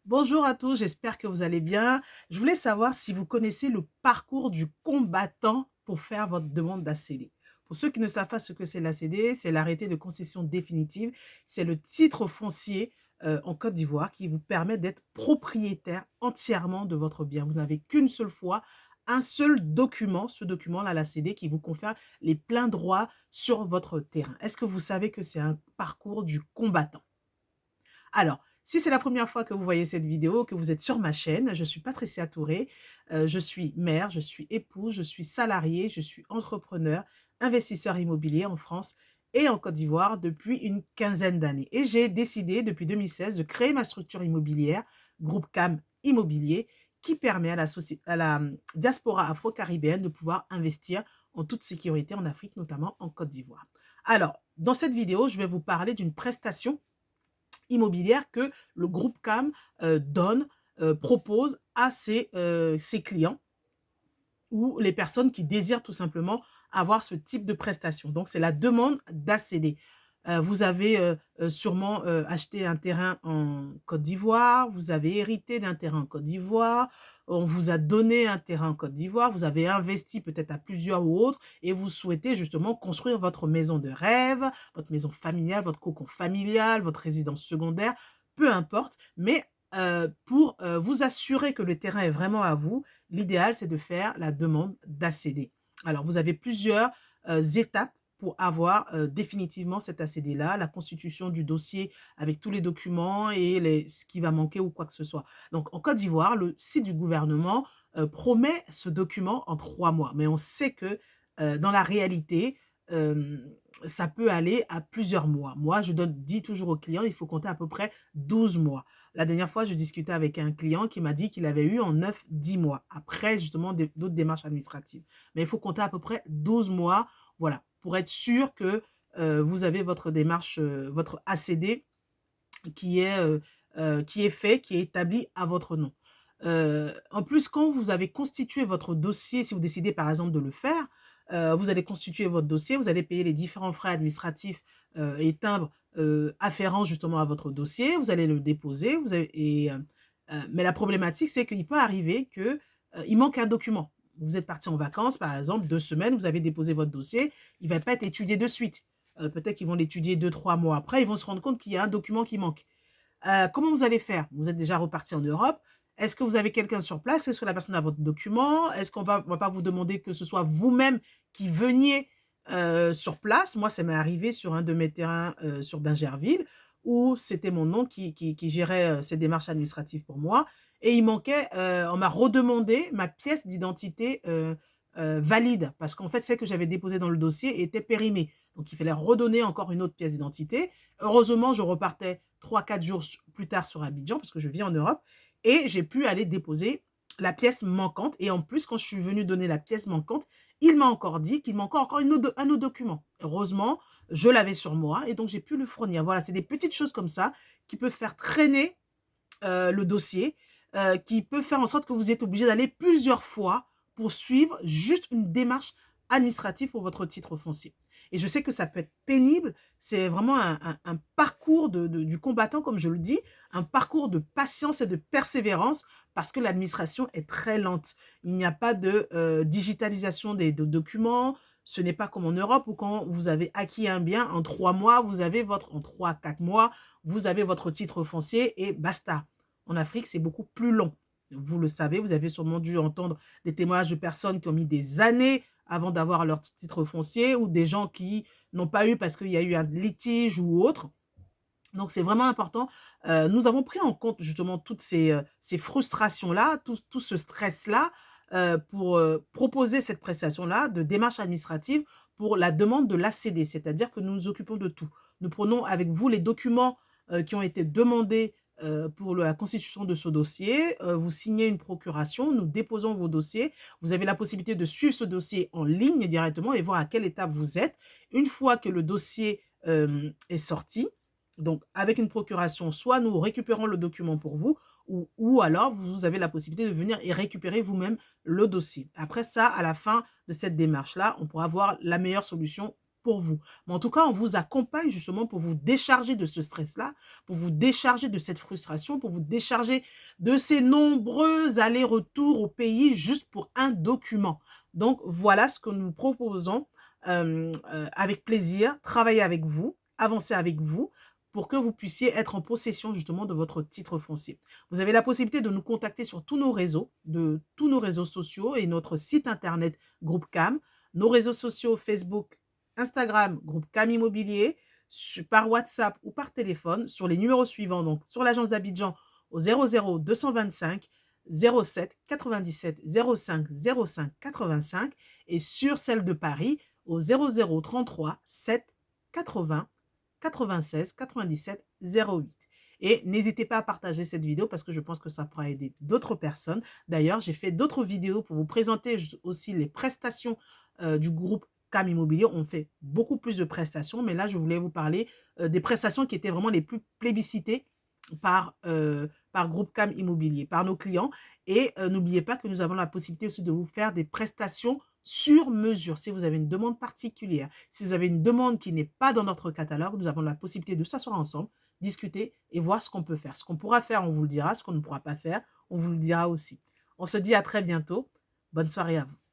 Bonjour à tous, j'espère que vous allez bien. Je voulais savoir si vous connaissez le parcours du combattant pour faire votre demande d'ACD. Pour ceux qui ne savent pas ce que c'est l'ACD, c'est l'arrêté de concession définitive. C'est le titre foncier en Côte d'Ivoire qui vous permet d'être propriétaire entièrement de votre bien. Vous n'avez qu'une seule fois un seul document, ce document-là, l'ACD, qui vous confère les pleins droits sur votre terrain. Est-ce que vous savez que c'est un parcours du combattant? Alors, si c'est la première fois que vous voyez cette vidéo, que vous êtes sur ma chaîne, je suis Patricia Touré, je suis mère, je suis épouse, je suis salariée, je suis entrepreneur, investisseur immobilier en France et en Côte d'Ivoire depuis une quinzaine d'années. Et j'ai décidé depuis 2016 de créer ma structure immobilière, Groupe CAM Immobilier, qui permet à la diaspora afro-caribéenne de pouvoir investir en toute sécurité en Afrique, notamment en Côte d'Ivoire. Alors, dans cette vidéo, je vais vous parler d'une prestation immobilière que le groupe CAM donne, propose à ses clients ou les personnes qui désirent tout simplement avoir ce type de prestation. Donc, c'est la demande d'ACD. Vous avez sûrement acheté un terrain en Côte d'Ivoire, vous avez hérité d'un terrain en Côte d'Ivoire, on vous a donné un terrain en Côte d'Ivoire, vous avez investi peut-être à plusieurs ou autres et vous souhaitez justement construire votre maison de rêve, votre maison familiale, votre cocon familial, votre résidence secondaire, peu importe, mais pour vous assurer que le terrain est vraiment à vous, l'idéal, c'est de faire la demande d'ACD. Alors, vous avez plusieurs étapes pour avoir définitivement cet ACD-là, la constitution du dossier avec tous les documents et ce qui va manquer ou quoi que ce soit. Donc, en Côte d'Ivoire, le site du gouvernement promet ce document en 3 mois. Mais on sait que dans la réalité, euh, ça peut aller à plusieurs mois. Moi, dis toujours aux clients, il faut compter à peu près 12 mois. La dernière fois, je discutais avec un client qui m'a dit qu'il avait eu en 9, 10 mois, après justement d'autres démarches administratives. Mais il faut compter à peu près 12 mois, voilà, pour être sûr que vous avez votre démarche, votre ACD qui est fait, qui est établi à votre nom. En plus, quand vous avez constitué votre dossier, si vous décidez par exemple de le faire, vous allez constituer votre dossier, vous allez payer les différents frais administratifs et timbres afférents justement à votre dossier, vous allez le déposer, mais la problématique, c'est qu'il peut arriver que il manque un document. Vous êtes parti en vacances, par exemple, 2 semaines, vous avez déposé votre dossier, il ne va pas être étudié de suite. Peut-être qu'ils vont l'étudier 2, 3 mois après, ils vont se rendre compte qu'il y a un document qui manque. Comment vous allez faire? Vous êtes déjà reparti en Europe. Est-ce que vous avez quelqu'un sur place? Est-ce que la personne a votre document? Est-ce on va pas vous demander que ce soit vous-même qui veniez sur place? Moi, ça m'est arrivé sur un de mes terrains sur Bingerville, où c'était mon nom qui gérait ces démarches administratives pour moi. Et il manquait, on m'a redemandé ma pièce d'identité valide, parce qu'en fait, celle que j'avais déposée dans le dossier était périmée. Donc, il fallait redonner encore une autre pièce d'identité. Heureusement, je repartais 3, 4 jours plus tard sur Abidjan, parce que je vis en Europe, et j'ai pu aller déposer la pièce manquante. Et en plus, quand je suis venue donner la pièce manquante, il m'a encore dit qu'il manquait encore un autre document. Heureusement, je l'avais sur moi, et donc j'ai pu le fournir. Voilà, c'est des petites choses comme ça qui peuvent faire traîner le dossier, qui peut faire en sorte que vous êtes obligé d'aller plusieurs fois pour suivre juste une démarche administrative pour votre titre foncier. Et je sais que ça peut être pénible, c'est vraiment un parcours du combattant, comme je le dis, un parcours de patience et de persévérance, parce que l'administration est très lente. Il n'y a pas de digitalisation des documents, ce n'est pas comme en Europe où quand vous avez acquis un bien, en 3 mois, en 3, 4 mois, vous avez votre titre foncier et basta. En Afrique, c'est beaucoup plus long. Vous le savez, vous avez sûrement dû entendre des témoignages de personnes qui ont mis des années avant d'avoir leur titre foncier ou des gens qui n'ont pas eu parce qu'il y a eu un litige ou autre. Donc, c'est vraiment important. Nous avons pris en compte justement toutes ces frustrations-là, tout ce stress-là, pour proposer cette prestation-là de démarche administrative pour la demande de l'ACD, c'est-à-dire que nous nous occupons de tout. Nous prenons avec vous les documents qui ont été demandés pour la constitution de ce dossier. Vous signez une procuration, nous déposons vos dossiers. Vous avez la possibilité de suivre ce dossier en ligne directement et voir à quelle étape vous êtes. Une fois que le dossier est sorti, donc, avec une procuration, soit nous récupérons le document pour vous, ou alors vous avez la possibilité de venir et récupérer vous-même le dossier. Après ça, à la fin de cette démarche-là, on pourra avoir la meilleure solution pour vous. Mais en tout cas, on vous accompagne justement pour vous décharger de ce stress-là, pour vous décharger de cette frustration, pour vous décharger de ces nombreux allers-retours au pays juste pour un document. Donc voilà ce que nous proposons, avec plaisir, travailler avec vous, avancer avec vous pour que vous puissiez être en possession justement de votre titre foncier. Vous avez la possibilité de nous contacter sur tous nos réseaux sociaux et notre site internet Groupe CAM, nos réseaux sociaux Facebook, Instagram, Groupe CAM Immobilier, par WhatsApp ou par téléphone sur les numéros suivants, donc sur l'agence d'Abidjan au 00 225 07 97 05 05 85 et sur celle de Paris au 00 33 7 80 96 97 08. Et n'hésitez pas à partager cette vidéo parce que je pense que ça pourra aider d'autres personnes. D'ailleurs, j'ai fait d'autres vidéos pour vous présenter aussi les prestations du groupe CAM Immobilier. On fait beaucoup plus de prestations, mais là, je voulais vous parler des prestations qui étaient vraiment les plus plébiscitées par groupe CAM Immobilier, par nos clients. Et n'oubliez pas que nous avons la possibilité aussi de vous faire des prestations sur mesure. Si vous avez une demande particulière, si vous avez une demande qui n'est pas dans notre catalogue, nous avons la possibilité de s'asseoir ensemble, discuter et voir ce qu'on peut faire. Ce qu'on pourra faire, on vous le dira. Ce qu'on ne pourra pas faire, on vous le dira aussi. On se dit à très bientôt. Bonne soirée à vous.